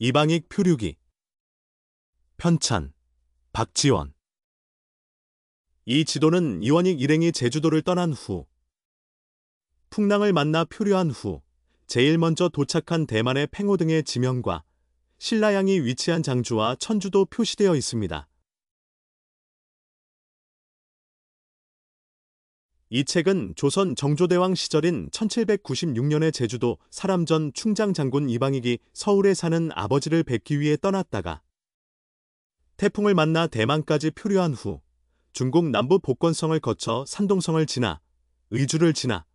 이방익 표류기. 편찬 박지원. 이 지도는 이원익 일행이 제주도를 떠난 후 풍랑을 만나 표류한 후 제일 먼저 도착한 대만의 팽호 등의 지명과 신라양이 위치한 장주와 천주도 표시되어 있습니다. 이 책은 조선 정조대왕 시절인 1796년에 제주도 사람전 충장장군 이방익이 서울에 사는 아버지를 뵙기 위해 떠났다가 태풍을 만나 대만까지 표류한 후 중국 남부 복건성을 거쳐 산동성을 지나 의주를 지나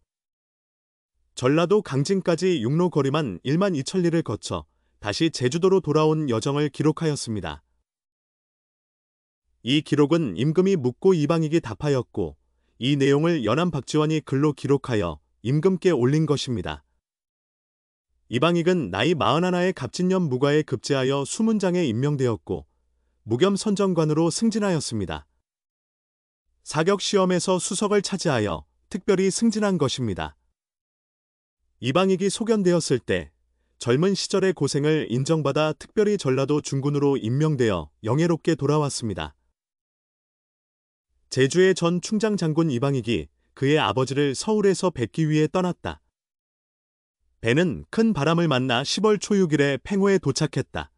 전라도 강진까지 육로 거리만 1만 2천 리를 거쳐 다시 제주도로 돌아온 여정을 기록하였습니다. 이 기록은 임금이 묻고 이방익이 답하였고 이 내용을 연암 박지원이 글로 기록하여 임금께 올린 것입니다. 이방익은 나이 41의 갑진년 무과에 급제하여 수문장에 임명되었고 무겸선정관으로 승진하였습니다. 사격시험에서 수석을 차지하여 특별히 승진한 것입니다. 이방익이 소견되었을 때 젊은 시절의 고생을 인정받아 특별히 전라도 중군으로 임명되어 영예롭게 돌아왔습니다. 제주의 전 충장장군 이방익이 그의 아버지를 서울에서 뵙기 위해 떠났다. 배는 큰 바람을 만나 10월 초 6일에 팽호에 도착했다.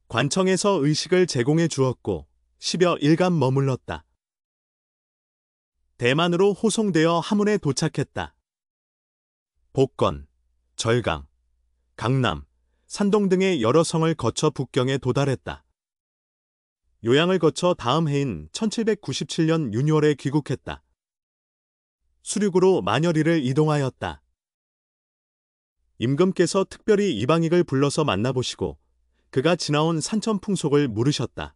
관청에서 의식을 제공해 주었고 10여 일간 머물렀다. 대만으로 호송되어 하문에 도착했다. 복건, 절강, 강남, 산동 등의 여러 성을 거쳐 북경에 도달했다. 요양을 거쳐 다음 해인 1797년 윤월에 귀국했다. 수륙으로 만여리를 이동하였다. 임금께서 특별히 이방익을 불러서 만나보시고 그가 지나온 산천 풍속을 물으셨다.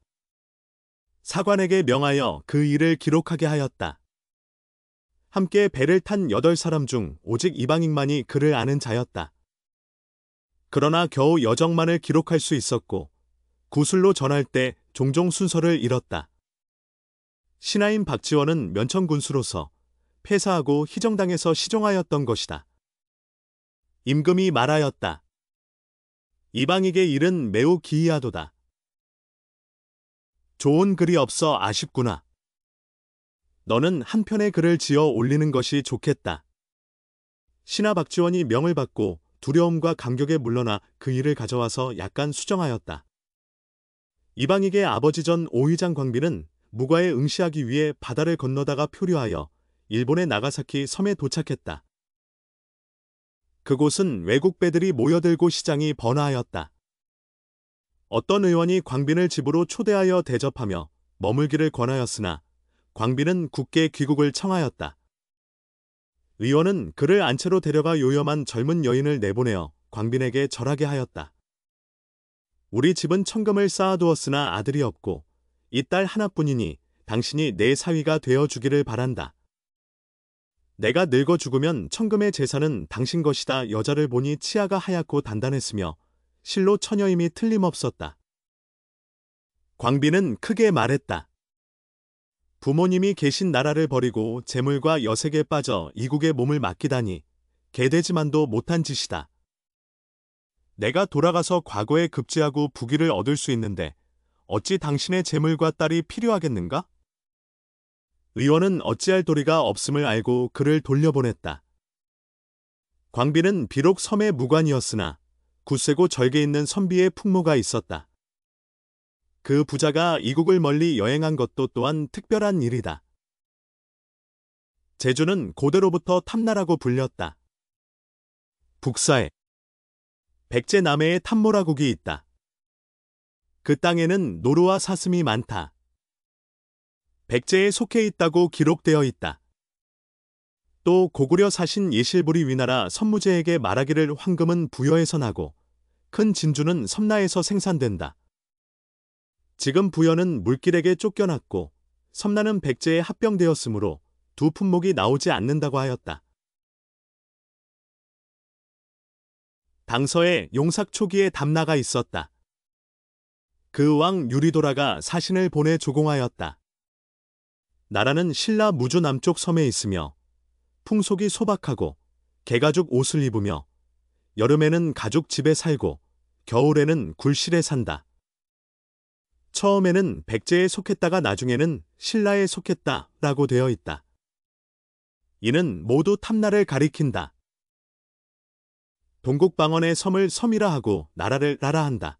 사관에게 명하여 그 일을 기록하게 하였다. 함께 배를 탄 8사람 중 오직 이방익만이 그를 아는 자였다. 그러나 겨우 여정만을 기록할 수 있었고 구술로 전할 때 종종 순서를 잃었다. 신하인 박지원은 면천군수로서 폐사하고 희정당에서 시종하였던 것이다. 임금이 말하였다. 이방익의 일은 매우 기이하도다. 좋은 글이 없어 아쉽구나. 너는 한 편의 글을 지어 올리는 것이 좋겠다. 신하 박지원이 명을 받고 두려움과 감격에 물러나 그 일을 가져와서 약간 수정하였다. 이방익의 아버지 전 오의장 광빈은 무과에 응시하기 위해 바다를 건너다가 표류하여 일본의 나가사키 섬에 도착했다. 그곳은 외국 배들이 모여들고 시장이 번화하였다. 어떤 의원이 광빈을 집으로 초대하여 대접하며 머물기를 권하였으나 광빈은 굳게 귀국을 청하였다. 의원은 그를 안채로 데려가 요염한 젊은 여인을 내보내어 광빈에게 절하게 하였다. 우리 집은 천금을 쌓아두었으나 아들이 없고 이 딸 하나뿐이니 당신이 내 사위가 되어주기를 바란다. 내가 늙어 죽으면 천금의 재산은 당신 것이다. 여자를 보니 치아가 하얗고 단단했으며 실로 처녀임이 틀림없었다. 광빈은 크게 말했다. 부모님이 계신 나라를 버리고 재물과 여색에 빠져 이국에 몸을 맡기다니 개되지만도 못한 짓이다. 내가 돌아가서 과거에 급제하고 부귀를 얻을 수 있는데 어찌 당신의 재물과 딸이 필요하겠는가? 의원은 어찌할 도리가 없음을 알고 그를 돌려보냈다. 광빈은 비록 섬의 무관이었으나 굳세고 절개 있는 선비의 풍모가 있었다. 그 부자가 이국을 멀리 여행한 것도 또한 특별한 일이다. 제주는 고대로부터 탐나라고 불렸다. 북사에 백제 남해에 탐모라국이 있다. 그 땅에는 노루와 사슴이 많다. 백제에 속해 있다고 기록되어 있다. 또 고구려 사신 예실부리 위나라 선무제에게 말하기를 황금은 부여에서 나고 큰 진주는 섬나에서 생산된다. 지금 부여는 물길에게 쫓겨났고 섬나는 백제에 합병되었으므로 두 품목이 나오지 않는다고 하였다. 당서에 용삭 초기에 담나가 있었다. 그 왕 유리도라가 사신을 보내 조공하였다. 나라는 신라 무주 남쪽 섬에 있으며 풍속이 소박하고 개가죽 옷을 입으며 여름에는 가죽 집에 살고 겨울에는 굴실에 산다. 처음에는 백제에 속했다가 나중에는 신라에 속했다 라고 되어 있다. 이는 모두 탐나를 가리킨다. 동국방언의 섬을 섬이라 하고 나라를 나라 한다.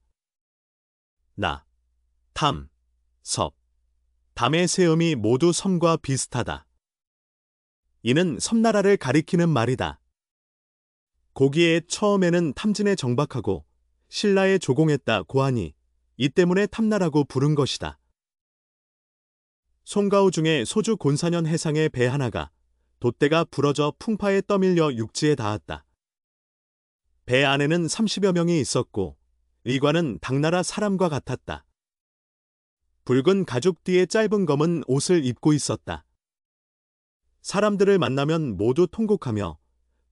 나, 탐, 섭, 담의 세 음이 모두 섬과 비슷하다. 이는 섬나라를 가리키는 말이다. 고기에 처음에는 탐진에 정박하고 신라에 조공했다 고하니 이 때문에 탐나라고 부른 것이다. 송가호 중에 소주 곤사년 해상의 배 하나가 돛대가 부러져 풍파에 떠밀려 육지에 닿았다. 배 안에는 30여 명이 있었고 의관은 당나라 사람과 같았다. 붉은 가죽 뒤에 짧은 검은 옷을 입고 있었다. 사람들을 만나면 모두 통곡하며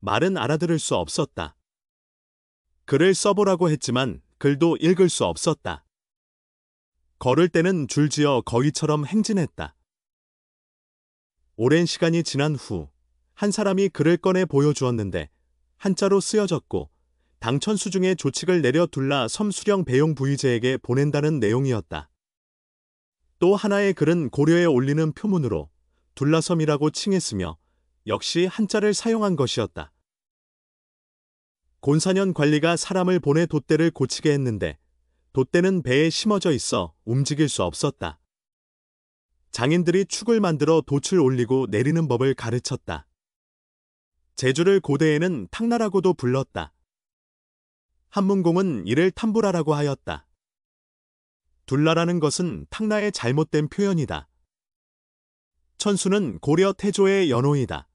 말은 알아들을 수 없었다. 글을 써보라고 했지만 글도 읽을 수 없었다. 걸을 때는 줄지어 거위처럼 행진했다. 오랜 시간이 지난 후 한 사람이 글을 꺼내 보여주었는데 한자로 쓰여졌고 당천수 중에 조칙을 내려 둘라 섬수령 배용 부의제에게 보낸다는 내용이었다. 또 하나의 글은 고려에 올리는 표문으로 둘라섬이라고 칭했으며 역시 한자를 사용한 것이었다. 곤사년 관리가 사람을 보내 돛대를 고치게 했는데 돛대는 배에 심어져 있어 움직일 수 없었다. 장인들이 축을 만들어 돛을 올리고 내리는 법을 가르쳤다. 제주를 고대에는 탕나라고도 불렀다. 한문공은 이를 탐부라라고 하였다. 둘라라는 것은 탕나의 잘못된 표현이다. 천수는 고려 태조의 연호이다.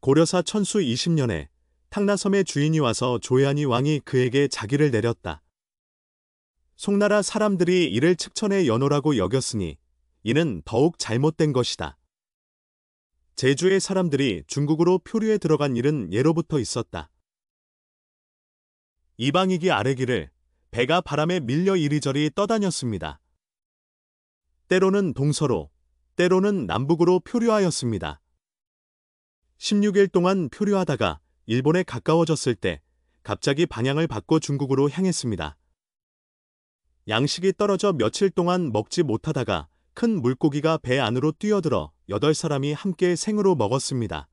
고려사 천수 20년에 탕나섬의 주인이 와서 조회하니 왕이 그에게 자기를 내렸다. 송나라 사람들이 이를 측천의 연호라고 여겼으니 이는 더욱 잘못된 것이다. 제주의 사람들이 중국으로 표류에 들어간 일은 예로부터 있었다. 이방이기 아래기를 배가 바람에 밀려 이리저리 떠다녔습니다. 때로는 동서로, 때로는 남북으로 표류하였습니다. 16일 동안 표류하다가 일본에 가까워졌을 때 갑자기 방향을 바꿔 중국으로 향했습니다. 양식이 떨어져 며칠 동안 먹지 못하다가 큰 물고기가 배 안으로 뛰어들어 8사람이 함께 생으로 먹었습니다.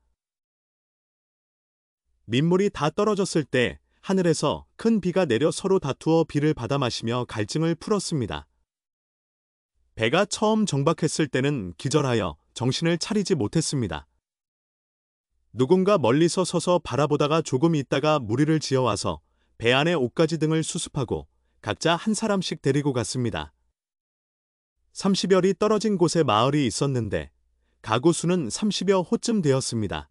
민물이 다 떨어졌을 때 하늘에서 큰 비가 내려 서로 다투어 비를 받아 마시며 갈증을 풀었습니다. 배가 처음 정박했을 때는 기절하여 정신을 차리지 못했습니다. 누군가 멀리서 서서 바라보다가 조금 있다가 무리를 지어와서 배 안에 옷가지 등을 수습하고 각자 한 사람씩 데리고 갔습니다. 30여리 떨어진 곳에 마을이 있었는데 가구 수는 30여 호쯤 되었습니다.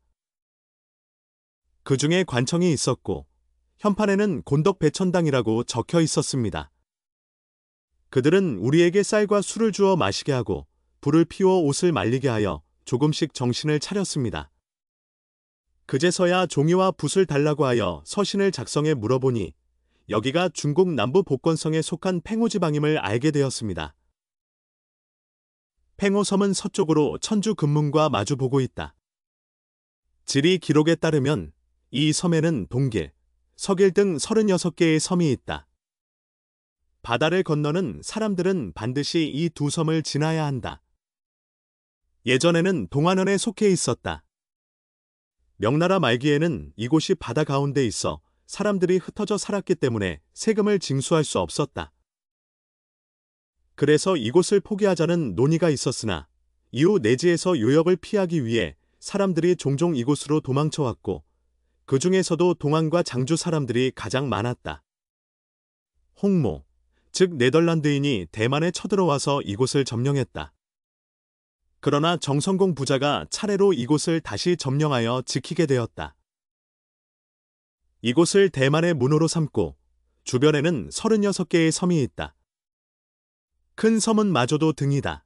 그 중에 관청이 있었고 현판에는 곤덕배천당이라고 적혀 있었습니다. 그들은 우리에게 쌀과 술을 주어 마시게 하고 불을 피워 옷을 말리게 하여 조금씩 정신을 차렸습니다. 그제서야 종이와 붓을 달라고 하여 서신을 작성해 물어보니 여기가 중국 남부 복건성에 속한 팽호지방임을 알게 되었습니다. 팽호섬은 서쪽으로 천주 금문과 마주보고 있다. 지리 기록에 따르면 이 섬에는 동길, 서길 등 36개의 섬이 있다. 바다를 건너는 사람들은 반드시 이 두 섬을 지나야 한다. 예전에는 동안원에 속해 있었다. 명나라 말기에는 이곳이 바다 가운데 있어 사람들이 흩어져 살았기 때문에 세금을 징수할 수 없었다. 그래서 이곳을 포기하자는 논의가 있었으나 이후 내지에서 요역을 피하기 위해 사람들이 종종 이곳으로 도망쳐왔고 그 중에서도 동안과 장주 사람들이 가장 많았다. 홍모, 즉 네덜란드인이 대만에 쳐들어와서 이곳을 점령했다. 그러나 정성공 부자가 차례로 이곳을 다시 점령하여 지키게 되었다. 이곳을 대만의 문호로 삼고 주변에는 36개의 섬이 있다. 큰 섬은 마저도 등이다.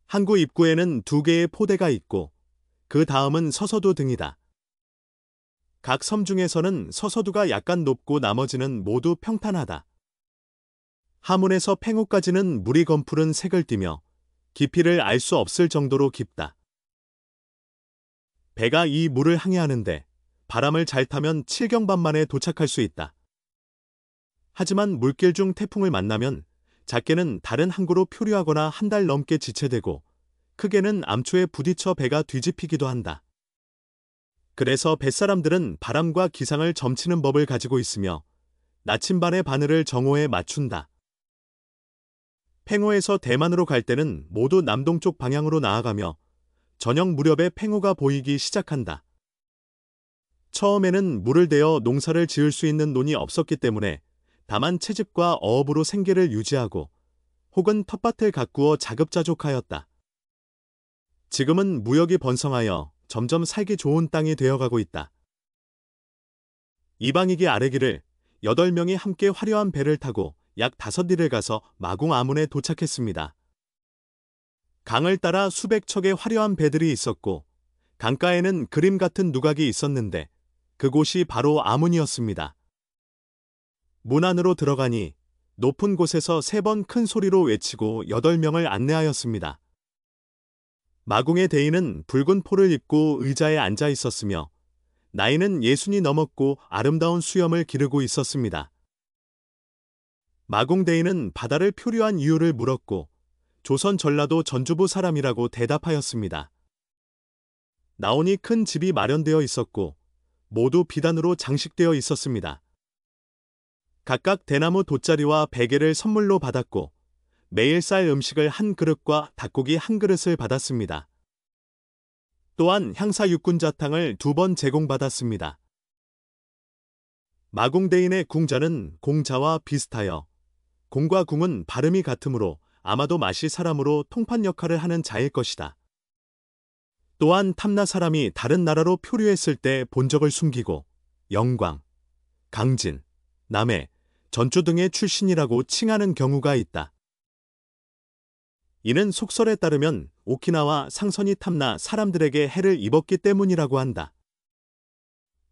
항구 입구에는 2개의 포대가 있고 그 다음은 서서도 등이다. 각 섬 중에서는 서서두가 약간 높고 나머지는 모두 평탄하다. 하문에서 팽호까지는 물이 검푸른 색을 띠며 깊이를 알 수 없을 정도로 깊다. 배가 이 물을 항해하는데 바람을 잘 타면 7경반 만에 도착할 수 있다. 하지만 물길 중 태풍을 만나면 작게는 다른 항구로 표류하거나 한 달 넘게 지체되고 크게는 암초에 부딪혀 배가 뒤집히기도 한다. 그래서 뱃사람들은 바람과 기상을 점치는 법을 가지고 있으며 나침반의 바늘을 정오에 맞춘다. 팽호에서 대만으로 갈 때는 모두 남동쪽 방향으로 나아가며 저녁 무렵에 팽호가 보이기 시작한다. 처음에는 물을 대어 농사를 지을 수 있는 논이 없었기 때문에 다만 채집과 어업으로 생계를 유지하고 혹은 텃밭을 가꾸어 자급자족하였다. 지금은 무역이 번성하여 점점 살기 좋은 땅이 되어가고 있다. 이방익이 아래기를 8명이 함께 화려한 배를 타고 약 5일을 가서 마궁 아문에 도착했습니다. 강을 따라 수백 척의 화려한 배들이 있었고 강가에는 그림 같은 누각이 있었는데 그곳이 바로 아문이었습니다. 문 안으로 들어가니 높은 곳에서 3번 큰 소리로 외치고 8명을 안내하였습니다. 마궁의 대인은 붉은 포를 입고 의자에 앉아 있었으며 나이는 60이 넘었고 아름다운 수염을 기르고 있었습니다. 마궁 대인은 바다를 표류한 이유를 물었고 조선 전라도 전주부 사람이라고 대답하였습니다. 나온이 큰 집이 마련되어 있었고 모두 비단으로 장식되어 있었습니다. 각각 대나무 돗자리와 베개를 선물로 받았고 매일 쌀 음식을 한 그릇과 닭고기 한 그릇을 받았습니다. 또한 향사 육군자탕을 2번 제공받았습니다. 마궁대인의 궁자는 공자와 비슷하여 공과 궁은 발음이 같으므로 아마도 마시 사람으로 통판 역할을 하는 자일 것이다. 또한 탐나 사람이 다른 나라로 표류했을 때 본적을 숨기고 영광, 강진, 남해, 전주 등의 출신이라고 칭하는 경우가 있다. 이는 속설에 따르면 오키나와 상선이 탐나 사람들에게 해를 입었기 때문이라고 한다.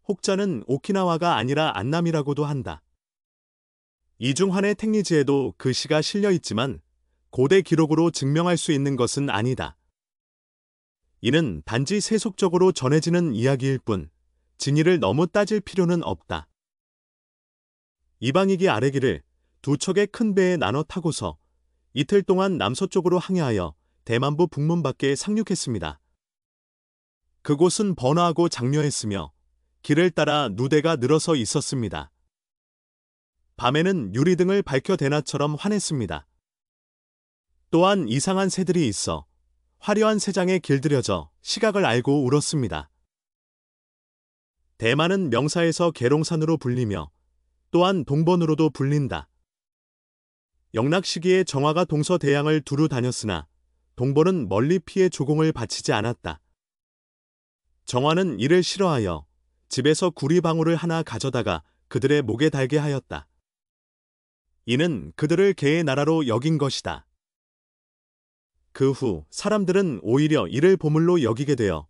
혹자는 오키나와가 아니라 안남이라고도 한다. 이중환의 택리지에도 그 시가 실려 있지만 고대 기록으로 증명할 수 있는 것은 아니다. 이는 단지 세속적으로 전해지는 이야기일 뿐 진위를 너무 따질 필요는 없다. 이방익이 아래기를 2척의 큰 배에 나눠 타고서 이틀 동안 남서쪽으로 항해하여 대만부 북문 밖에 상륙했습니다. 그곳은 번화하고 장려했으며 길을 따라 누대가 늘어서 있었습니다. 밤에는 유리등을 밝혀 대낮처럼 환했습니다. 또한 이상한 새들이 있어 화려한 새장에 길들여져 시각을 알고 울었습니다. 대만은 명사에서 계룡산으로 불리며 또한 동번으로도 불린다. 영락 시기에 정화가 동서대양을 두루 다녔으나 동번은 멀리 피해 조공을 바치지 않았다. 정화는 이를 싫어하여 집에서 구리방울을 하나 가져다가 그들의 목에 달게 하였다. 이는 그들을 개의 나라로 여긴 것이다. 그 후 사람들은 오히려 이를 보물로 여기게 되어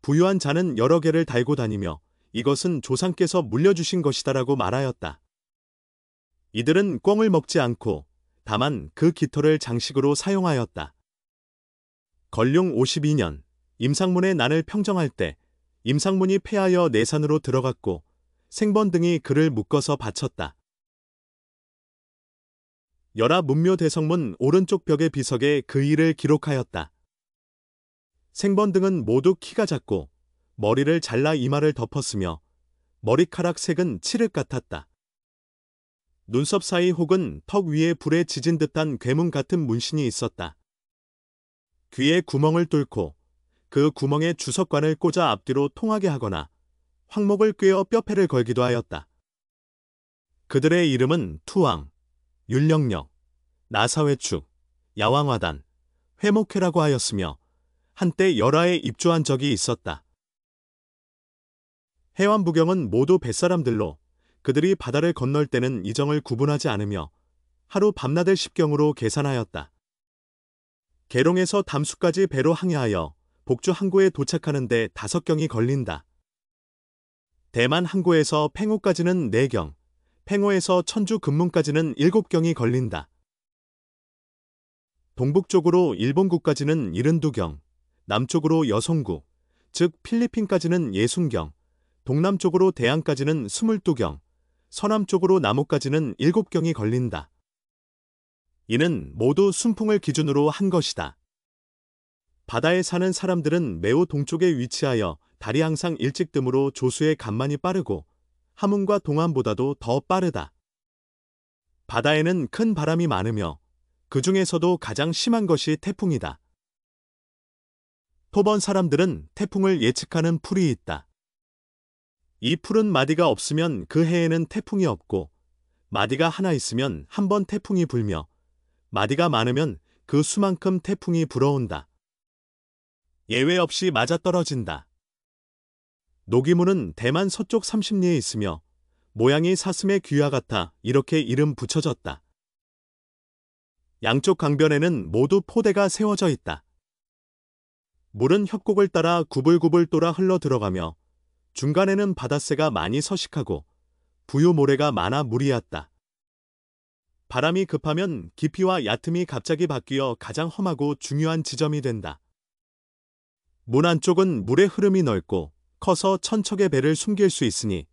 부유한 자는 여러 개를 달고 다니며 이것은 조상께서 물려주신 것이다라고 말하였다. 이들은 꿩을 먹지 않고 다만 그 깃털을 장식으로 사용하였다. 건룡 52년 임상문의 난을 평정할 때 임상문이 패하여 내산으로 들어갔고 생번 등이 그를 묶어서 바쳤다. 열하 문묘 대성문 오른쪽 벽의 비석에 그 일을 기록하였다. 생번 등은 모두 키가 작고 머리를 잘라 이마를 덮었으며 머리카락 색은 칠흑 같았다. 눈썹 사이 혹은 턱 위에 불에 지진 듯한 괴문 같은 문신이 있었다. 귀에 구멍을 뚫고 그 구멍에 주석관을 꽂아 앞뒤로 통하게 하거나 황목을 꿰어 뼈패를 걸기도 하였다. 그들의 이름은 투왕, 율령력, 나사회축, 야왕화단, 회목회라고 하였으며 한때 열하에 입조한 적이 있었다. 해완부경은 모두 뱃사람들로 그들이 바다를 건널 때는 이정을 구분하지 않으며 하루 밤낮을 10경으로 계산하였다. 계룡에서 담수까지 배로 항해하여 복주 항구에 도착하는데 5경이 걸린다. 대만 항구에서 팽호까지는 4경, 팽호에서 천주 금문까지는 7경이 걸린다. 동북쪽으로 일본국까지는 72경, 남쪽으로 여성국, 즉 필리핀까지는 60경, 동남쪽으로 대양까지는 22경, 서남쪽으로 나무까지는 7경이 걸린다. 이는 모두 순풍을 기준으로 한 것이다. 바다에 사는 사람들은 매우 동쪽에 위치하여 달이 항상 일찍 뜨므로 조수의 간만이 빠르고 함흥과 동암보다도 더 빠르다. 바다에는 큰 바람이 많으며 그 중에서도 가장 심한 것이 태풍이다. 토번 사람들은 태풍을 예측하는 풀이 있다. 이 풀은 마디가 없으면 그 해에는 태풍이 없고 마디가 하나 있으면 한 번 태풍이 불며 마디가 많으면 그 수만큼 태풍이 불어온다. 예외 없이 맞아떨어진다. 노기문은 대만 서쪽 30리에 있으며 모양이 사슴의 귀와 같아 이렇게 이름 붙여졌다. 양쪽 강변에는 모두 포대가 세워져 있다. 물은 협곡을 따라 구불구불 돌아 흘러 들어가며 중간에는 바닷새가 많이 서식하고 부유 모래가 많아 무리였다. 바람이 급하면 깊이와 얕음이 갑자기 바뀌어 가장 험하고 중요한 지점이 된다. 문 안쪽은 물의 흐름이 넓고 커서 천척의 배를 숨길 수 있으니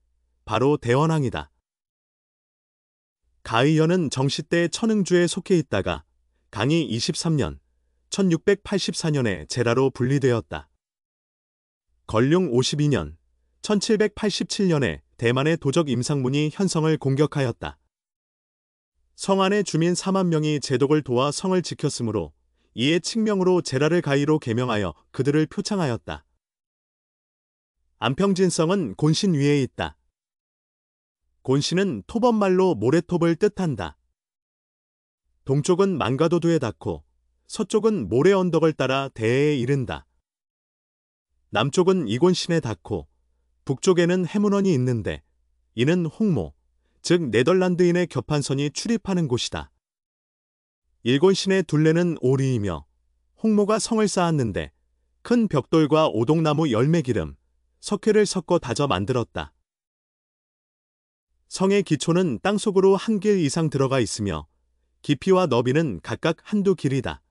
바로 대원항이다. 가의현은 정시 때 천흥주에 속해 있다가 강이 23년 1684년에 제라로 분리되었다. 걸륭 52년 1787년에 대만의 도적 임상문이 현성을 공격하였다. 성 안의 주민 4만 명이 제독을 도와 성을 지켰으므로 이에 칙명으로 제라를 가이로 개명하여 그들을 표창하였다. 안평진성은 곤신 위에 있다. 곤신은 토번말로 모래톱을 뜻한다. 동쪽은 만가도두에 닿고 서쪽은 모래 언덕을 따라 대해에 이른다. 남쪽은 이곤신에 닿고 북쪽에는 해문원이 있는데 이는 홍모, 즉 네덜란드인의 겹판선이 출입하는 곳이다. 일곤신의 둘레는 오리이며 홍모가 성을 쌓았는데 큰 벽돌과 오동나무 열매기름, 석회를 섞어 다져 만들었다. 성의 기초는 땅속으로 1길 이상 들어가 있으며 깊이와 너비는 각각 한두 길이다.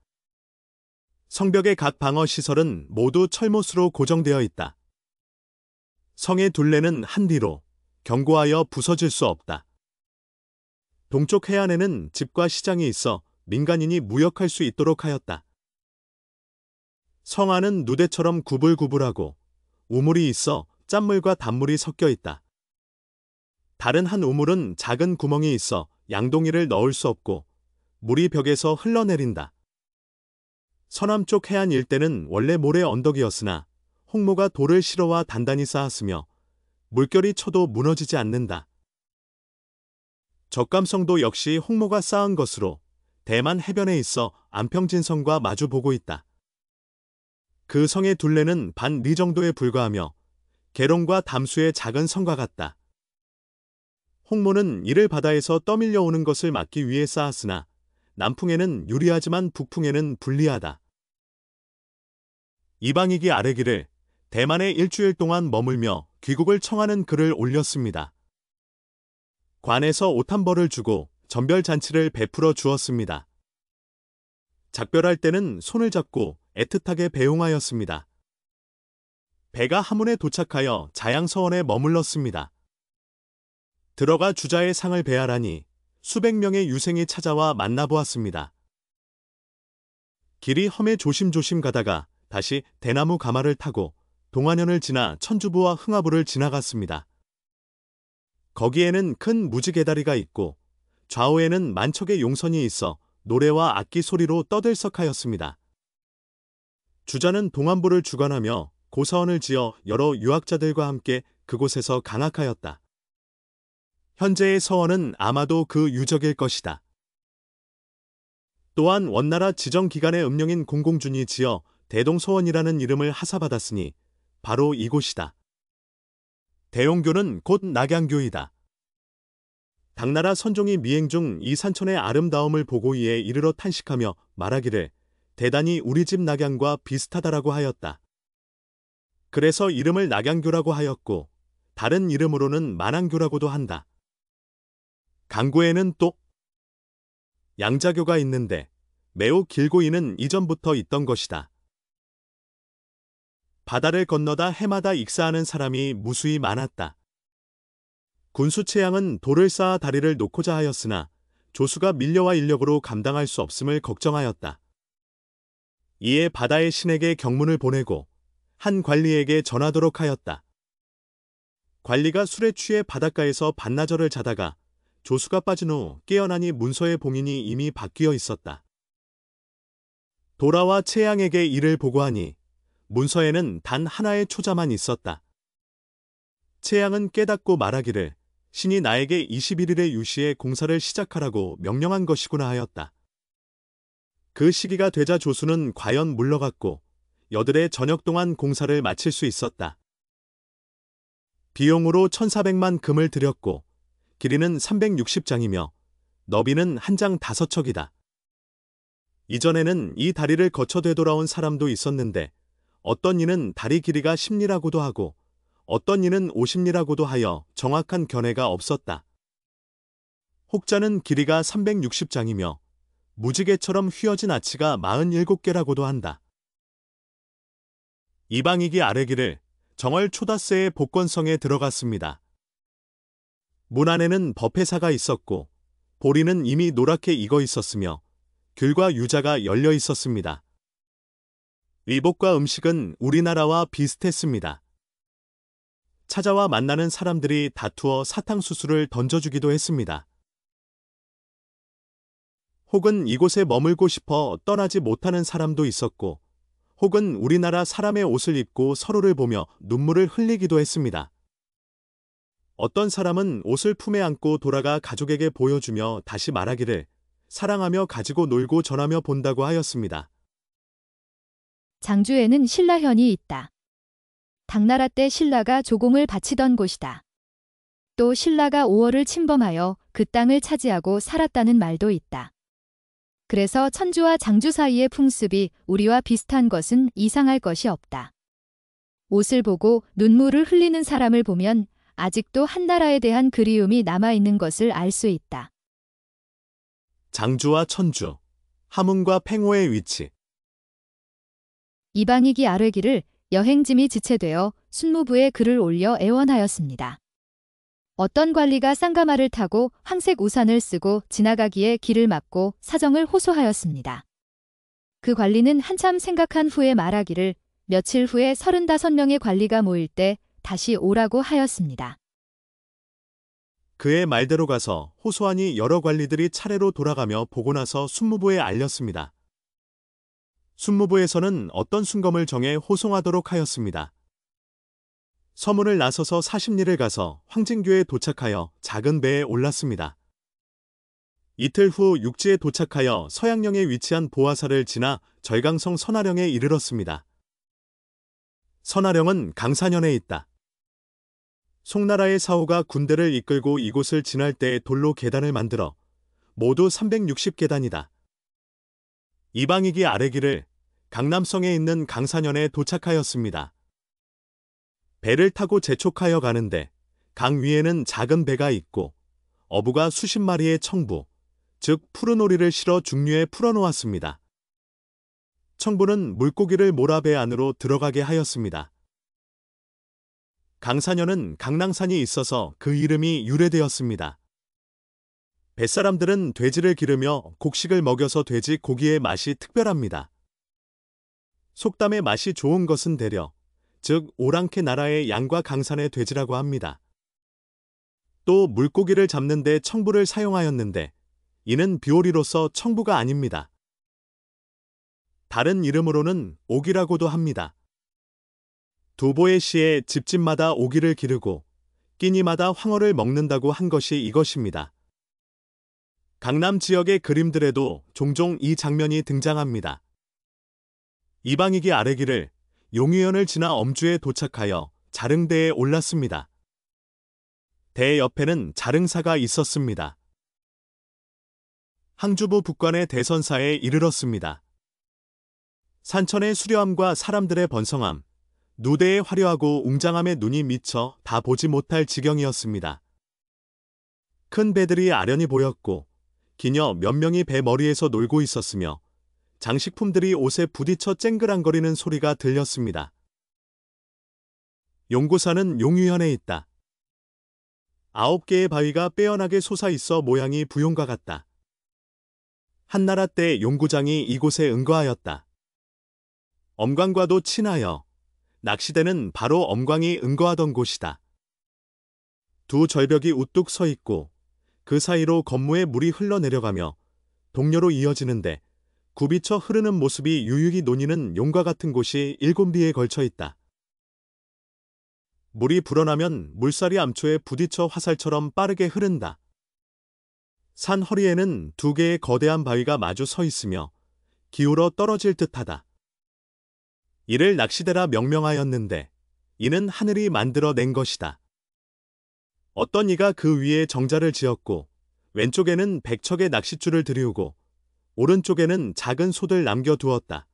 성벽의 각 방어 시설은 모두 철못으로 고정되어 있다. 성의 둘레는 한뒤로 견고하여 부서질 수 없다. 동쪽 해안에는 집과 시장이 있어 민간인이 무역할 수 있도록 하였다. 성 안은 누대처럼 구불구불하고 우물이 있어 짠물과 단물이 섞여 있다. 다른 한 우물은 작은 구멍이 있어 양동이를 넣을 수 없고 물이 벽에서 흘러내린다. 서남쪽 해안 일대는 원래 모래 언덕이었으나 홍모가 돌을 실어와 단단히 쌓았으며 물결이 쳐도 무너지지 않는다. 적감성도 역시 홍모가 쌓은 것으로 대만 해변에 있어 안평진성과 마주보고 있다. 그 성의 둘레는 반 리 정도에 불과하며 계룡과 담수의 작은 성과 같다. 홍모는 이를 바다에서 떠밀려 오는 것을 막기 위해 쌓았으나 남풍에는 유리하지만 북풍에는 불리하다. 이방익이 아뢰기를 대만에 일주일 동안 머물며 귀국을 청하는 글을 올렸습니다. 관에서 옷 한 벌을 주고 전별 잔치를 베풀어 주었습니다. 작별할 때는 손을 잡고 애틋하게 배웅하였습니다. 배가 하문에 도착하여 자양서원에 머물렀습니다. 들어가 주자의 상을 배하라니 수백 명의 유생이 찾아와 만나보았습니다. 길이 험해 조심조심 가다가 다시 대나무 가마를 타고 동안현을 지나 천주부와 흥하부를 지나갔습니다. 거기에는 큰 무지개다리가 있고 좌우에는 만척의 용선이 있어 노래와 악기 소리로 떠들썩하였습니다. 주자는 동안부를 주관하며 고사원을 지어 여러 유학자들과 함께 그곳에서 강학하였다. 현재의 서원은 아마도 그 유적일 것이다. 또한 원나라 지정기관의 음령인 공공준이 지어 대동서원이라는 이름을 하사받았으니 바로 이곳이다. 대용교는 곧 낙양교이다. 당나라 선종이 미행 중 이 산천의 아름다움을 보고 이에 이르러 탄식하며 말하기를 대단히 우리 집 낙양과 비슷하다라고 하였다. 그래서 이름을 낙양교라고 하였고 다른 이름으로는 만안교라고도 한다. 강구에는 또 양자교가 있는데 매우 길고 이는 이전부터 있던 것이다. 바다를 건너다 해마다 익사하는 사람이 무수히 많았다. 군수 채양은 돌을 쌓아 다리를 놓고자 하였으나 조수가 밀려와 인력으로 감당할 수 없음을 걱정하였다. 이에 바다의 신에게 경문을 보내고 한 관리에게 전하도록 하였다. 관리가 술에 취해 바닷가에서 반나절을 자다가 조수가 빠진 후 깨어나니 문서의 봉인이 이미 바뀌어 있었다. 도라와 채양에게 이를 보고하니 문서에는 단 하나의 초자만 있었다. 채양은 깨닫고 말하기를 신이 나에게 21일의 유시에 공사를 시작하라고 명령한 것이구나 하였다. 그 시기가 되자 조수는 과연 물러갔고 여들의 저녁 동안 공사를 마칠 수 있었다. 비용으로 1,400만 금을 들였고 길이는 360장이며 너비는 한 장 5척이다. 이전에는 이 다리를 거쳐 되돌아온 사람도 있었는데 어떤 이는 다리 길이가 10리라고도 하고 어떤 이는 50리라고도 하여 정확한 견해가 없었다. 혹자는 길이가 360장이며 무지개처럼 휘어진 아치가 47개라고도 한다. 이방익이 아뢰기를 정월 초다새의 복권성에 들어갔습니다. 문 안에는 법회사가 있었고 보리는 이미 노랗게 익어 있었으며 귤과 유자가 열려 있었습니다. 의복과 음식은 우리나라와 비슷했습니다. 찾아와 만나는 사람들이 다투어 사탕수수를 던져주기도 했습니다. 혹은 이곳에 머물고 싶어 떠나지 못하는 사람도 있었고 혹은 우리나라 사람의 옷을 입고 서로를 보며 눈물을 흘리기도 했습니다. 어떤 사람은 옷을 품에 안고 돌아가 가족에게 보여주며 다시 말하기를 사랑하며 가지고 놀고 전하며 본다고 하였습니다. 장주에는 신라현이 있다. 당나라 때 신라가 조공을 바치던 곳이다. 또 신라가 5월을 침범하여 그 땅을 차지하고 살았다는 말도 있다. 그래서 천주와 장주 사이의 풍습이 우리와 비슷한 것은 이상할 것이 없다. 옷을 보고 눈물을 흘리는 사람을 보면 아직도 한 나라에 대한 그리움이 남아있는 것을 알 수 있다. 장주와 천주, 함흥과 팽호의 위치. 이방익이 아뢰기를 여행짐이 지체되어 순무부에 글을 올려 애원하였습니다. 어떤 관리가 쌍가마를 타고 황색 우산을 쓰고 지나가기에 길을 막고 사정을 호소하였습니다. 그 관리는 한참 생각한 후에 말하기를 며칠 후에 35명의 관리가 모일 때 다시 오라고 하였습니다. 그의 말대로 가서 호소하니 여러 관리들이 차례로 돌아가며 보고 나서 순무부에 알렸습니다. 순무부에서는 어떤 순검을 정해 호송하도록 하였습니다. 서문을 나서서 40리를 가서 황진교에 도착하여 작은 배에 올랐습니다. 이틀 후 육지에 도착하여 서양령에 위치한 보화사를 지나 절강성 선화령에 이르렀습니다. 선화령은 강산현에 있다. 송나라의 사호가 군대를 이끌고 이곳을 지날 때 돌로 계단을 만들어 모두 360계단이다. 이방익이 아뢰기를 강남성에 있는 강산현에 도착하였습니다. 배를 타고 재촉하여 가는데 강 위에는 작은 배가 있고 어부가 수십 마리의 청부, 즉 푸른 오리를 실어 중류에 풀어놓았습니다. 청부는 물고기를 몰아 배 안으로 들어가게 하였습니다. 강산현은 강낭산이 있어서 그 이름이 유래되었습니다. 뱃사람들은 돼지를 기르며 곡식을 먹여서 돼지 고기의 맛이 특별합니다. 속담의 맛이 좋은 것은 대려 즉 오랑캐 나라의 양과 강산의 돼지라고 합니다. 또 물고기를 잡는 데 청부를 사용하였는데 이는 비오리로서 청부가 아닙니다. 다른 이름으로는 옥이라고도 합니다. 두보의 시에 집집마다 오기를 기르고 끼니마다 황어를 먹는다고 한 것이 이것입니다. 강남 지역의 그림들에도 종종 이 장면이 등장합니다. 이방익이 아뢰기를 용유현을 지나 엄주에 도착하여 자릉대에 올랐습니다. 대 옆에는 자릉사가 있었습니다. 항주부 북관의 대선사에 이르렀습니다. 산천의 수려함과 사람들의 번성함, 누대의 화려하고 웅장함에 눈이 미쳐 다 보지 못할 지경이었습니다. 큰 배들이 아련히 보였고 기녀 몇 명이 배 머리에서 놀고 있었으며 장식품들이 옷에 부딪혀 쨍그랑거리는 소리가 들렸습니다. 용고사는 용유현에 있다. 9개의 바위가 빼어나게 솟아있어 모양이 부용과 같다. 한나라 때 용구장이 이곳에 응거하였다. 엄광과도 친하여 낚시대는 바로 엄광이 응거하던 곳이다. 두 절벽이 우뚝 서 있고 그 사이로 건무의 물이 흘러내려가며 동료로 이어지는데 굽이쳐 흐르는 모습이 유유히 논이는 용과 같은 곳이 7비에 걸쳐 있다. 물이 불어나면 물살이 암초에 부딪혀 화살처럼 빠르게 흐른다. 산 허리에는 2개의 거대한 바위가 마주 서 있으며 기울어 떨어질 듯하다. 이를 낚시대라 명명하였는데 이는 하늘이 만들어 낸 것이다. 어떤 이가 그 위에 정자를 지었고 왼쪽에는 100척의 낚싯줄을 들이우고 오른쪽에는 작은 솥을 남겨두었다.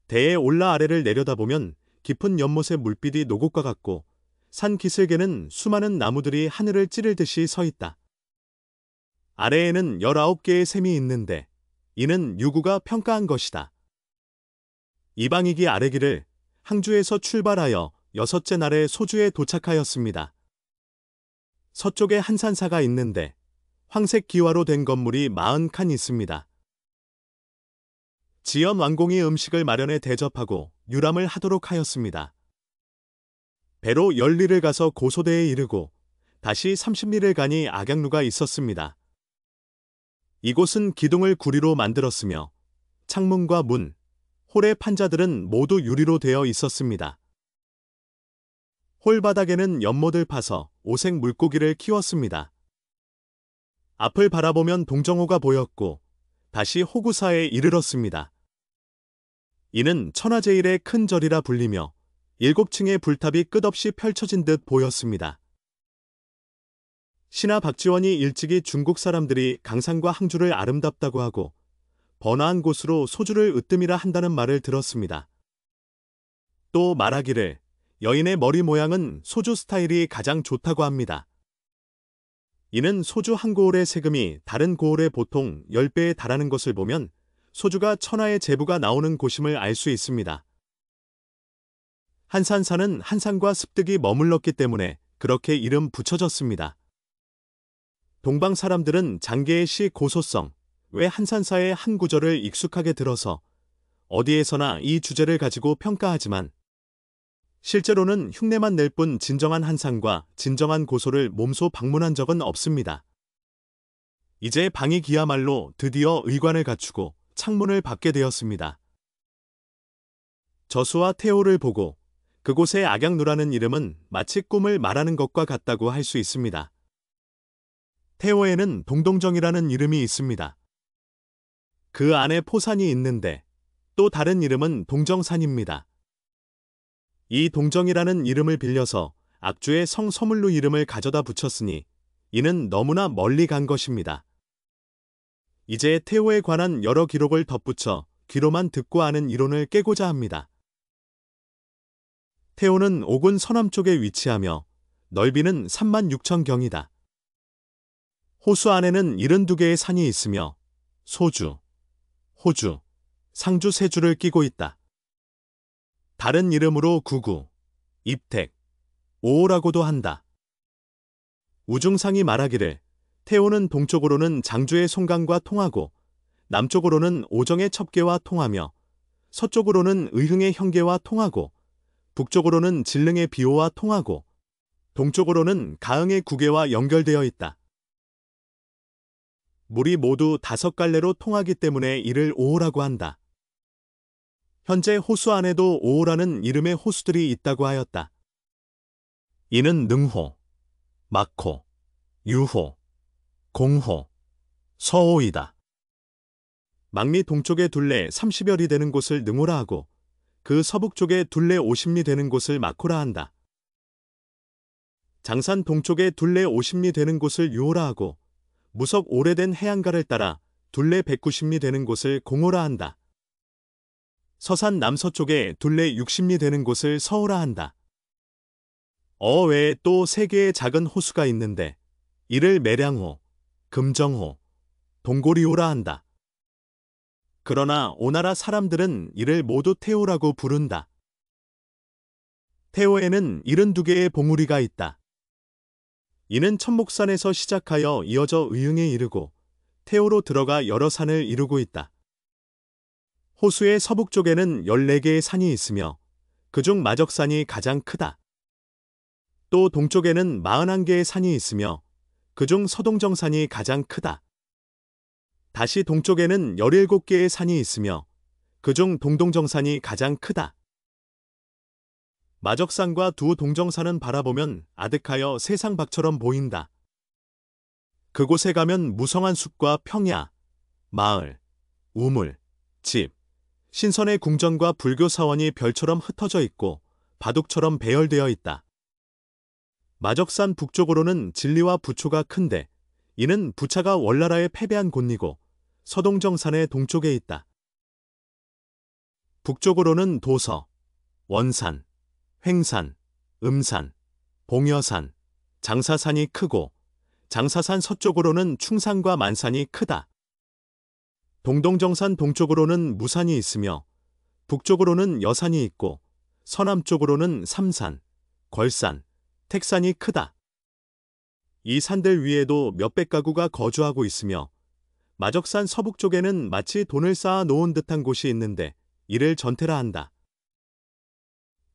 대에 올라 아래를 내려다보면 깊은 연못의 물빛이 노곡과 같고 산 기슭에는 수많은 나무들이 하늘을 찌르듯이 서 있다. 아래에는 19개의 샘이 있는데 이는 유구가 평가한 것이다. 이방이기 아래기를 항주에서 출발하여 6째 날에 소주에 도착하였습니다. 서쪽에 한산사가 있는데 황색 기와로 된 건물이 40칸 있습니다. 지연 왕공이 음식을 마련해 대접하고 유람을 하도록 하였습니다. 배로 10리를 가서 고소대에 이르고 다시 30리를 가니 악양루가 있었습니다. 이곳은 기둥을 구리로 만들었으며 창문과 문, 홀의 판자들은 모두 유리로 되어 있었습니다. 홀 바닥에는 연못을 파서 오색 물고기를 키웠습니다. 앞을 바라보면 동정호가 보였고 다시 호구사에 이르렀습니다. 이는 천하제일의 큰 절이라 불리며 7층의 불탑이 끝없이 펼쳐진 듯 보였습니다. 신하 박지원이 일찍이 중국 사람들이 강산과 항주를 아름답다고 하고 번화한 곳으로 소주를 으뜸이라 한다는 말을 들었습니다. 또 말하기를 여인의 머리 모양은 소주 스타일이 가장 좋다고 합니다. 이는 소주 한 고을의 세금이 다른 고을의 보통 10배에 달하는 것을 보면 소주가 천하의 제부가 나오는 곳임을 알 수 있습니다. 한산사는 한산과 습득이 머물렀기 때문에 그렇게 이름 붙여졌습니다. 동방 사람들은 장계의 시 고소성, 왜 한산사의 한 구절을 익숙하게 들어서 어디에서나 이 주제를 가지고 평가하지만 실제로는 흉내만 낼 뿐 진정한 한산과 진정한 고소를 몸소 방문한 적은 없습니다. 이제 방익이야말로 드디어 의관을 갖추고 창문을 밟게 되었습니다. 저수와 태호를 보고 그곳의 악양루라는 이름은 마치 꿈을 말하는 것과 같다고 할 수 있습니다. 태호에는 동동정이라는 이름이 있습니다. 그 안에 포산이 있는데 또 다른 이름은 동정산입니다. 이 동정이라는 이름을 빌려서 악주의 성서물로 이름을 가져다 붙였으니 이는 너무나 멀리 간 것입니다. 이제 태호에 관한 여러 기록을 덧붙여 귀로만 듣고 아는 이론을 깨고자 합니다. 태호는 옥은 서남쪽에 위치하며 넓이는 36,000경이다. 호수 안에는 72개의 산이 있으며 소주, 호주, 상주 세 줄을 끼고 있다. 다른 이름으로 구구, 입택, 오호라고도 한다. 우중상이 말하기를 태호는 동쪽으로는 장주의 송강과 통하고 남쪽으로는 오정의 첩계와 통하며 서쪽으로는 의흥의 형계와 통하고 북쪽으로는 진릉의 비호와 통하고 동쪽으로는 가흥의 구계와 연결되어 있다. 물이 모두 5갈래로 통하기 때문에 이를 오호라고 한다. 현재 호수 안에도 오호라는 이름의 호수들이 있다고 하였다. 이는 능호, 막호, 유호, 공호, 서호이다. 막리 동쪽의 둘레 30여리 되는 곳을 능호라 하고 그 서북쪽의 둘레 50리 되는 곳을 막호라 한다. 장산 동쪽의 둘레 50리 되는 곳을 유호라 하고 무석 오래된 해안가를 따라 둘레 190리 되는 곳을 공호라 한다. 서산 남서쪽에 둘레 60리 되는 곳을 서호라 한다. 외에 또 3개의 작은 호수가 있는데 이를 매량호, 금정호, 동고리호라 한다. 그러나 오나라 사람들은 이를 모두 태호라고 부른다. 태호에는 72개의 봉우리가 있다. 이는 천목산에서 시작하여 이어져 의흥에 이르고 태호로 들어가 여러 산을 이루고 있다. 호수의 서북쪽에는 14개의 산이 있으며 그중 마적산이 가장 크다. 또 동쪽에는 41개의 산이 있으며 그중 서동정산이 가장 크다. 다시 동쪽에는 17개의 산이 있으며 그중 동동정산이 가장 크다. 마적산과 두 동정산은 바라보면 아득하여 세상밖처럼 보인다. 그곳에 가면 무성한 숲과 평야, 마을, 우물, 집, 신선의 궁전과 불교 사원이 별처럼 흩어져 있고 바둑처럼 배열되어 있다. 마적산 북쪽으로는 진리와 부초가 큰데 이는 부차가 월나라에 패배한 곳이고 서동정산의 동쪽에 있다. 북쪽으로는 도서, 원산, 횡산, 음산, 봉여산, 장사산이 크고 장사산 서쪽으로는 충산과 만산이 크다. 동동정산 동쪽으로는 무산이 있으며 북쪽으로는 여산이 있고 서남쪽으로는 삼산, 걸산, 택산이 크다. 이 산들 위에도 몇백 가구가 거주하고 있으며 마적산 서북쪽에는 마치 돈을 쌓아 놓은 듯한 곳이 있는데 이를 전태라 한다.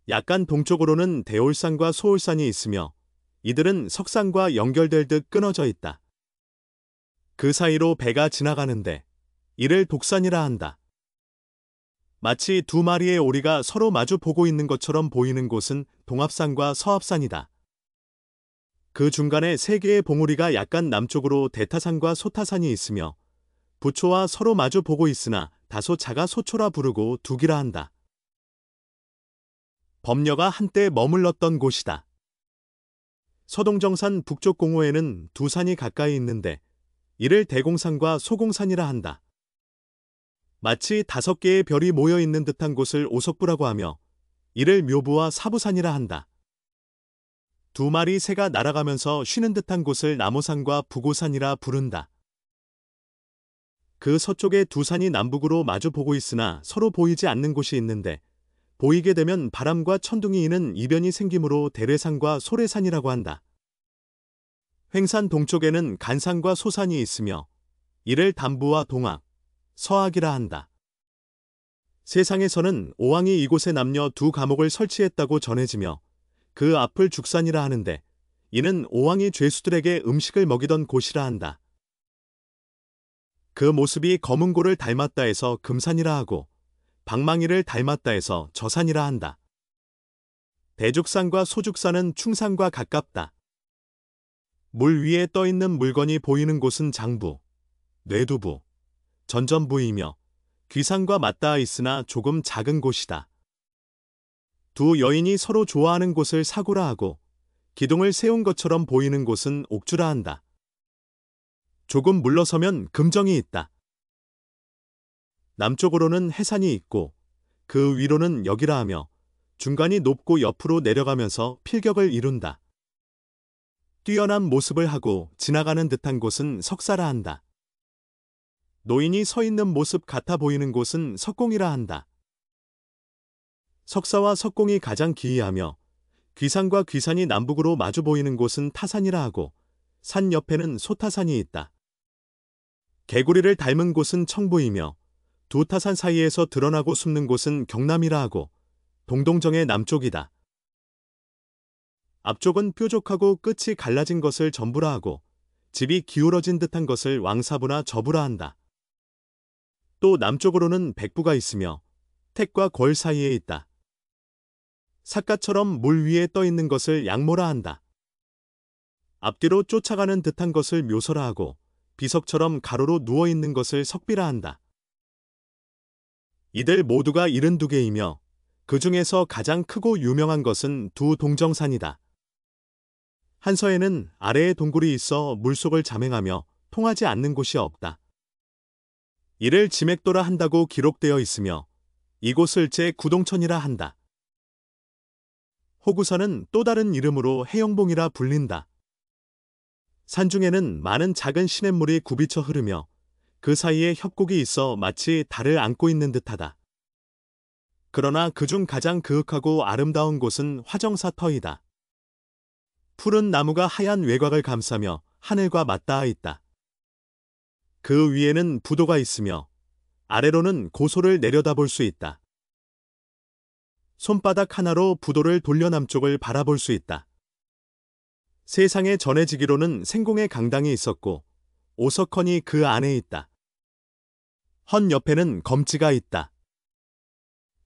약간 동쪽으로는 대올산과 소올산이 있으며 이들은 석산과 연결될 듯 끊어져 있다. 그 사이로 배가 지나가는데 이를 독산이라 한다. 마치 두 마리의 오리가 서로 마주 보고 있는 것처럼 보이는 곳은 동합산과 서합산이다. 그 중간에 세 개의 봉우리가 약간 남쪽으로 대타산과 소타산이 있으며 부초와 서로 마주 보고 있으나 다소 작아 소초라 부르고 두기라 한다. 범녀가 한때 머물렀던 곳이다. 서동정산 북쪽 공호에는 두 산이 가까이 있는데 이를 대공산과 소공산이라 한다. 마치 5개의 별이 모여 있는 듯한 곳을 오석부라고 하며 이를 묘부와 사부산이라 한다. 두 마리 새가 날아가면서 쉬는 듯한 곳을 나모산과 부고산이라 부른다. 그 서쪽에 두 산이 남북으로 마주 보고 있으나 서로 보이지 않는 곳이 있는데 보이게 되면 바람과 천둥이 이는 이변이 생기므로 대례산과 소례산이라고 한다. 횡산 동쪽에는 간산과 소산이 있으며 이를 담부와 동학, 서학이라 한다. 세상에서는 오왕이 이곳에 남녀 두 감옥을 설치했다고 전해지며 그 앞을 죽산이라 하는데 이는 오왕이 죄수들에게 음식을 먹이던 곳이라 한다. 그 모습이 검은고를 닮았다 해서 금산이라 하고 방망이를 닮았다 해서 저산이라 한다. 대죽산과 소죽산은 충산과 가깝다. 물 위에 떠 있는 물건이 보이는 곳은 장부, 뇌두부, 전전부이며 귀산과 맞닿아 있으나 조금 작은 곳이다. 두 여인이 서로 좋아하는 곳을 사구라 하고 기둥을 세운 것처럼 보이는 곳은 옥주라 한다. 조금 물러서면 금정이 있다. 남쪽으로는 해산이 있고 그 위로는 역이라 하며 중간이 높고 옆으로 내려가면서 필격을 이룬다. 뛰어난 모습을 하고 지나가는 듯한 곳은 석사라 한다. 노인이 서 있는 모습 같아 보이는 곳은 석공이라 한다. 석사와 석공이 가장 기이하며 귀산과 귀산이 남북으로 마주 보이는 곳은 타산이라 하고 산 옆에는 소타산이 있다. 개구리를 닮은 곳은 청부이며 두 타산 사이에서 드러나고 숨는 곳은 경남이라 하고 동동정의 남쪽이다. 앞쪽은 뾰족하고 끝이 갈라진 것을 전부라 하고 집이 기울어진 듯한 것을 왕사부나 저부라 한다. 또 남쪽으로는 백부가 있으며 택과 궐 사이에 있다. 삿갓처럼 물 위에 떠 있는 것을 양모라 한다. 앞뒤로 쫓아가는 듯한 것을 묘서라 하고 비석처럼 가로로 누워 있는 것을 석비라 한다. 이들 모두가 72개이며 그 중에서 가장 크고 유명한 것은 두 동정산이다. 한서에는 아래에 동굴이 있어 물속을 잠행하며 통하지 않는 곳이 없다. 이를 지맥도라 한다고 기록되어 있으며 이곳을 제9동천이라 한다. 호구선은 또 다른 이름으로 해영봉이라 불린다. 산중에는 많은 작은 시냇물이 굽이쳐 흐르며 그 사이에 협곡이 있어 마치 달을 안고 있는 듯하다. 그러나 그중 가장 그윽하고 아름다운 곳은 화정사터이다. 푸른 나무가 하얀 외곽을 감싸며 하늘과 맞닿아 있다. 그 위에는 부도가 있으며 아래로는 고소를 내려다볼 수 있다. 손바닥 하나로 부도를 돌려 남쪽을 바라볼 수 있다. 세상에 전해지기로는 생공의 강당이 있었고 오석헌이 그 안에 있다. 헌 옆에는 검지가 있다.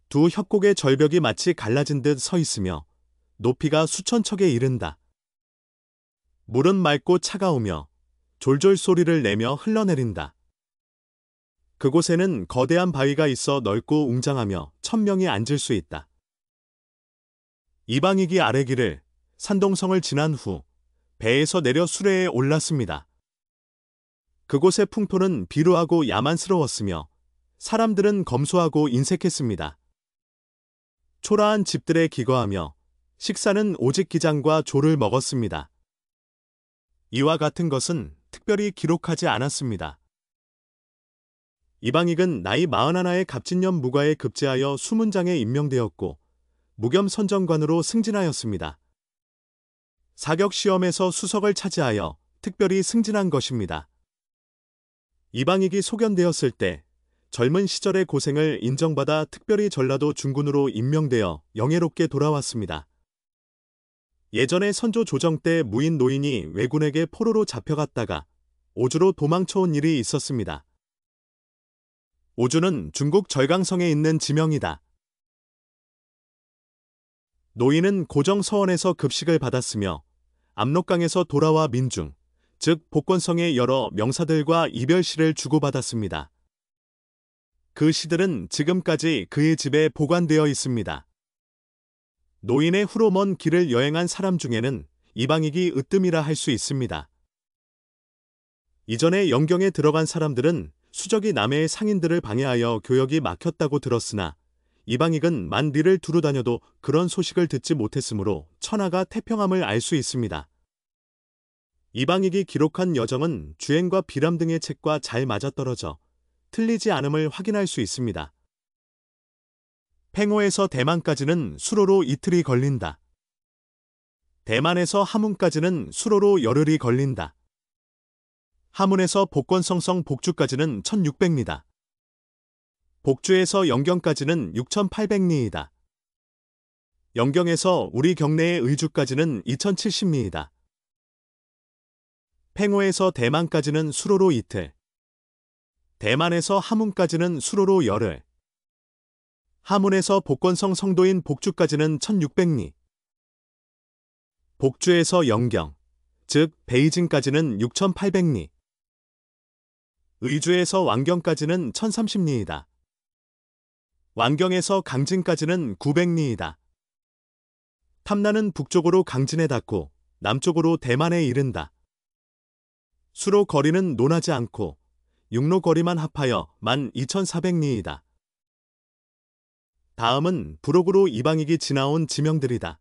두 협곡의 절벽이 마치 갈라진 듯 서 있으며 높이가 수천 척에 이른다. 물은 맑고 차가우며 졸졸 소리를 내며 흘러내린다. 그곳에는 거대한 바위가 있어 넓고 웅장하며 1000명이 앉을 수 있다. 이방익이 아래길을 산동성을 지난 후 배에서 내려 수레에 올랐습니다. 그곳의 풍토는 비루하고 야만스러웠으며 사람들은 검소하고 인색했습니다. 초라한 집들에 기거하며 식사는 오직 기장과 조를 먹었습니다. 이와 같은 것은 특별히 기록하지 않았습니다. 이방익은 나이 41의 갑진년 무과에 급제하여 수문장에 임명되었고 무겸선정관으로 승진하였습니다. 사격시험에서 수석을 차지하여 특별히 승진한 것입니다. 이방익이 소견되었을 때 젊은 시절의 고생을 인정받아 특별히 전라도 중군으로 임명되어 영예롭게 돌아왔습니다. 예전에 선조 조정 때 무인 노인이 왜군에게 포로로 잡혀갔다가 오주로 도망쳐온 일이 있었습니다. 오주는 중국 절강성에 있는 지명이다. 노인은 고정서원에서 급식을 받았으며 압록강에서 돌아와 민중, 즉 복권성의 여러 명사들과 이별시를 주고받았습니다. 그 시들은 지금까지 그의 집에 보관되어 있습니다. 노인의 후로 먼 길을 여행한 사람 중에는 이방익이 으뜸이라 할 수 있습니다. 이전에 영경에 들어간 사람들은 수적이 남해의 상인들을 방해하여 교역이 막혔다고 들었으나 이방익은 만리를 두루 다녀도 그런 소식을 듣지 못했으므로 천하가 태평함을 알 수 있습니다. 이방익이 기록한 여정은 주행과 비람 등의 책과 잘 맞아떨어져 틀리지 않음을 확인할 수 있습니다. 팽호에서 대만까지는 수로로 이틀이 걸린다. 대만에서 하문까지는 수로로 열흘이 걸린다. 하문에서 복권성성 복주까지는 1600리다. 복주에서 영경까지는 6800리이다. 영경에서 우리 경내의 의주까지는 2070리이다. 팽호에서 대만까지는 수로로 이틀. 대만에서 하문까지는 수로로 열흘. 하문에서 복권성 성도인 복주까지는 1600리. 복주에서 영경, 즉 베이징까지는 6800리. 의주에서 왕경까지는 1030리이다. 왕경에서 강진까지는 900리이다. 탐나는 북쪽으로 강진에 닿고 남쪽으로 대만에 이른다. 수로 거리는 논하지 않고 육로 거리만 합하여 12,400리이다. 다음은 부록으로 이방익이 지나온 지명들이다.